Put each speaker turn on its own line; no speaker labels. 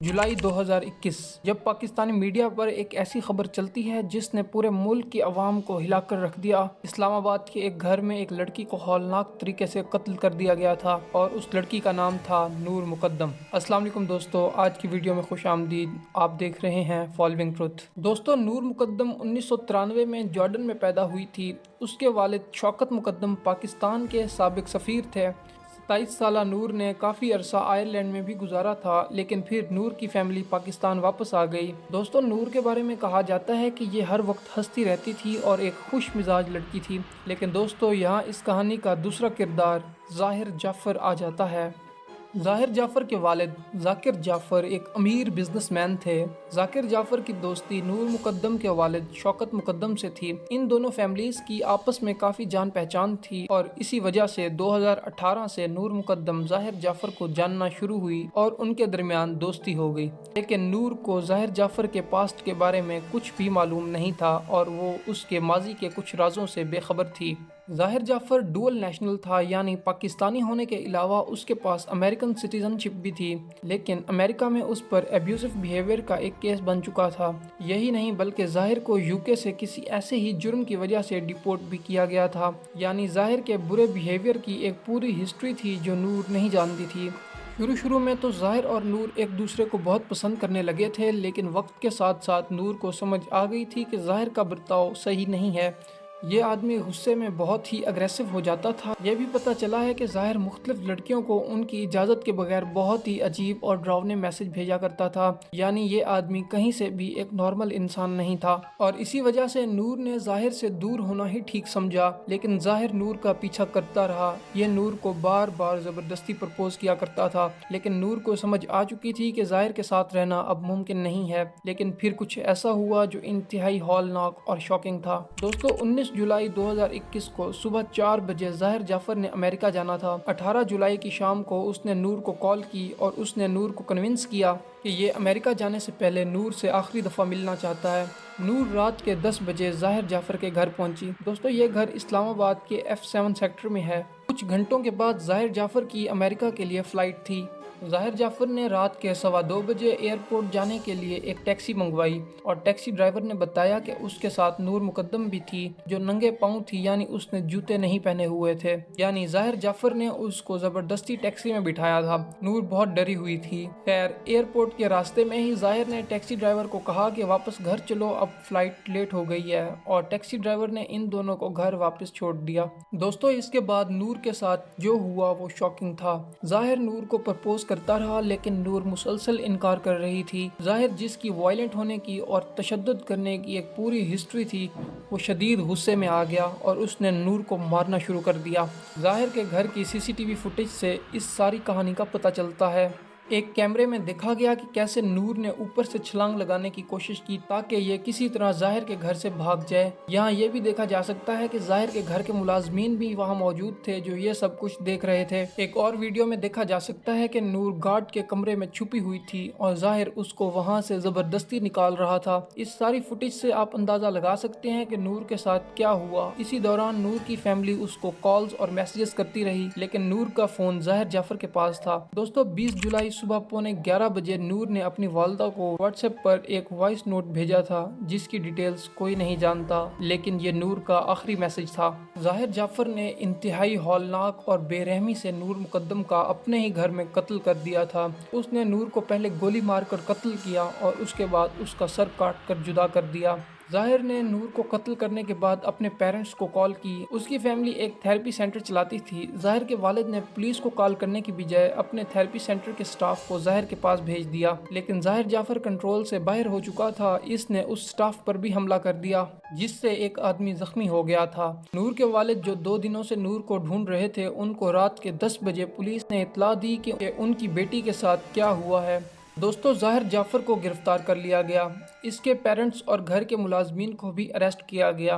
جولائی 2021 جب پاکستانی میڈیا پر ایک ایسی خبر چلتی ہے جس نے پورے ملک کی عوام کو ہلا کر رکھ دیا۔ اسلام آباد کے ایک گھر میں ایک لڑکی کو ہولناک طریقے سے قتل کر دیا گیا تھا اور اس لڑکی کا نام تھا نور مقدم۔ السلام علیکم دوستو، آج کی ویڈیو میں خوش آمدید۔ آپ دیکھ رہے ہیں فالوئنگ ٹروتھ۔ دوستو، نور مقدم 1993 میں جارڈن میں پیدا ہوئی تھی۔ اس کے والد شوکت مقدم پاکستان کے سابق سفیر تھے۔ 27 سالہ نور نے کافی عرصہ آئرلینڈ میں بھی گزارا تھا، لیکن پھر نور کی فیملی پاکستان واپس آ گئی۔ دوستو، نور کے بارے میں کہا جاتا ہے کہ یہ ہر وقت ہنستی رہتی تھی اور ایک خوش مزاج لڑکی تھی، لیکن دوستو یہاں اس کہانی کا دوسرا کردار ظاہر جعفر آ جاتا ہے۔ ظاہر جعفر کے والد ذاکر جعفر ایک امیر بزنس مین تھے۔ ذاکر جعفر کی دوستی نور مقدم کے والد شوکت مقدم سے تھی۔ ان دونوں فیملیز کی آپس میں کافی جان پہچان تھی اور اسی وجہ سے 2018 سے نور مقدم ظاہر جعفر کو جاننا شروع ہوئی اور ان کے درمیان دوستی ہو گئی، لیکن نور کو ظاہر جعفر کے پاسٹ کے بارے میں کچھ بھی معلوم نہیں تھا اور وہ اس کے ماضی کے کچھ رازوں سے بے خبر تھی۔ ظاہر جعفر ڈوئل نیشنل تھا، یعنی پاکستانی ہونے کے علاوہ اس کے پاس امریکن سٹیزن شپ بھی تھی، لیکن امریکہ میں اس پر ایبیوزو بیہیویئر کا ایک کیس بن چکا تھا۔ یہی نہیں بلکہ ظاہر کو UK سے کسی ایسے ہی جرم کی وجہ سے ڈیپورٹ بھی کیا گیا تھا، یعنی ظاہر کے برے بیہیویئر کی ایک پوری ہسٹری تھی جو نور نہیں جانتی تھی۔ شروع میں تو ظاہر اور نور ایک دوسرے کو بہت پسند کرنے لگے تھے، لیکن وقت کے ساتھ ساتھ نور کو سمجھ آ گئی تھی کہ ظاہر کا برتاؤ صحیح نہیں ہے۔ یہ آدمی غصے میں بہت ہی اگریسو ہو جاتا تھا۔ یہ بھی پتہ چلا ہے کہ ظاہر مختلف لڑکیوں کو ان کی اجازت کے بغیر بہت ہی عجیب اور ڈراؤنے میسج بھیجا کرتا تھا، یعنی یہ آدمی کہیں سے بھی ایک نارمل انسان نہیں تھا، اور اسی وجہ سے نور نے ظاہر سے دور ہونا ہی ٹھیک سمجھا، لیکن ظاہر نور کا پیچھا کرتا رہا۔ یہ نور کو بار بار زبردستی پرپوز کیا کرتا تھا، لیکن نور کو سمجھ آ چکی تھی کہ ظاہر کے ساتھ رہنا اب ممکن نہیں ہے، لیکن پھر کچھ ایسا ہوا جو انتہائی ہولناک اور شاکنگ تھا۔ دوستو، 19 جولائی 2021 کو صبح 4 بجے ظاہر جعفر نے امریکہ جانا تھا۔ 18 جولائی کی شام کو اس نے نور کو کال کی اور اس نے نور کو کنونس کیا کہ یہ امریکہ جانے سے پہلے نور سے آخری دفعہ ملنا چاہتا ہے۔ نور رات کے 10 بجے ظاہر جعفر کے گھر پہنچی۔ دوستو، یہ گھر اسلام آباد کے F7 سیکٹر میں ہے۔ کچھ گھنٹوں کے بعد ظاہر جعفر کی امریکہ کے لیے فلائٹ تھی۔ ظاہر جعفر نے رات کے 2:15 بجے ایئرپورٹ جانے کے لیے ایک ٹیکسی منگوائی اور ٹیکسی ڈرائیور نے بتایا کہ اس کے ساتھ نور مقدم بھی تھی جو ننگے پاؤں تھی، یعنی اس نے جوتے نہیں پہنے ہوئے تھے، یعنی ظاہر جعفر نے اس کو زبردستی ٹیکسی میں بٹھایا تھا۔ نور بہت ڈری ہوئی تھی۔ خیر، ایئرپورٹ کے راستے میں ہی ظاہر نے ٹیکسی ڈرائیور کو کہا کہ واپس گھر چلو، اب فلائٹ لیٹ ہو گئی ہے، اور ٹیکسی ڈرائیور نے ان دونوں کو گھر واپس چھوڑ دیا۔ دوستو، اس کے بعد نور کے ساتھ جو ہوا وہ شاکنگ تھا۔ ظاہر نور کو پرپوز کرتا رہا، لیکن نور مسلسل انکار کر رہی تھی۔ ظاہر، جس کی وائلنٹ ہونے کی اور تشدد کرنے کی ایک پوری ہسٹری تھی، وہ شدید غصے میں آ گیا اور اس نے نور کو مارنا شروع کر دیا۔ ظاہر کے گھر کی CCTV فوٹیج سے اس ساری کہانی کا پتہ چلتا ہے۔ ایک کیمرے میں دیکھا گیا کہ کیسے نور نے اوپر سے چھلانگ لگانے کی کوشش کی تاکہ یہ کسی طرح ظاہر کے گھر سے بھاگ جائے۔ یہاں یہ بھی دیکھا جا سکتا ہے کہ ظاہر کے گھر کے ملازمین بھی وہاں موجود تھے جو یہ سب کچھ دیکھ رہے تھے۔ ایک اور ویڈیو میں دیکھا جا سکتا ہے کہ نور گارڈ کے کمرے میں چھپی ہوئی تھی اور ظاہر اس کو وہاں سے زبردستی نکال رہا تھا۔ اس ساری فوٹیج سے آپ اندازہ لگا سکتے ہیں کہ نور کے ساتھ کیا ہوا۔ اسی دوران نور کی فیملی اس کو کالز اور میسیجز کرتی رہی، لیکن نور کا فون ظاہر جعفر کے پاس تھا۔ دوستو، 20 جولائی صبح 11:15 بجے نور نے اپنی والدہ کو واٹس ایپ پر ایک وائس نوٹ بھیجا تھا جس کی ڈیٹیلز کوئی نہیں جانتا، لیکن یہ نور کا آخری میسج تھا۔ ظاہر جعفر نے انتہائی ہولناک اور بے رحمی سے نور مقدم کا اپنے ہی گھر میں قتل کر دیا تھا۔ اس نے نور کو پہلے گولی مار کر قتل کیا اور اس کے بعد اس کا سر کاٹ کر جدا کر دیا۔ ظاہر نے نور کو قتل کرنے کے بعد اپنے پیرنٹس کو کال کی۔ اس کی فیملی ایک تھیراپی سینٹر چلاتی تھی۔ ظاہر کے والد نے پولیس کو کال کرنے کی بجائے اپنے تھیراپی سینٹر کے سٹاف کو ظاہر کے پاس بھیج دیا، لیکن ظاہر جعفر کنٹرول سے باہر ہو چکا تھا۔ اس نے اس سٹاف پر بھی حملہ کر دیا جس سے ایک آدمی زخمی ہو گیا تھا۔ نور کے والد جو 2 دنوں سے نور کو ڈھونڈ رہے تھے، ان کو رات کے 10 بجے پولیس نے اطلاع دی کہ ان کی بیٹی کے ساتھ کیا ہوا ہے۔ دوستو، ظاہر جعفر کو گرفتار کر لیا گیا۔ اس کے پیرنٹس اور گھر کے ملازمین کو بھی اریسٹ کیا گیا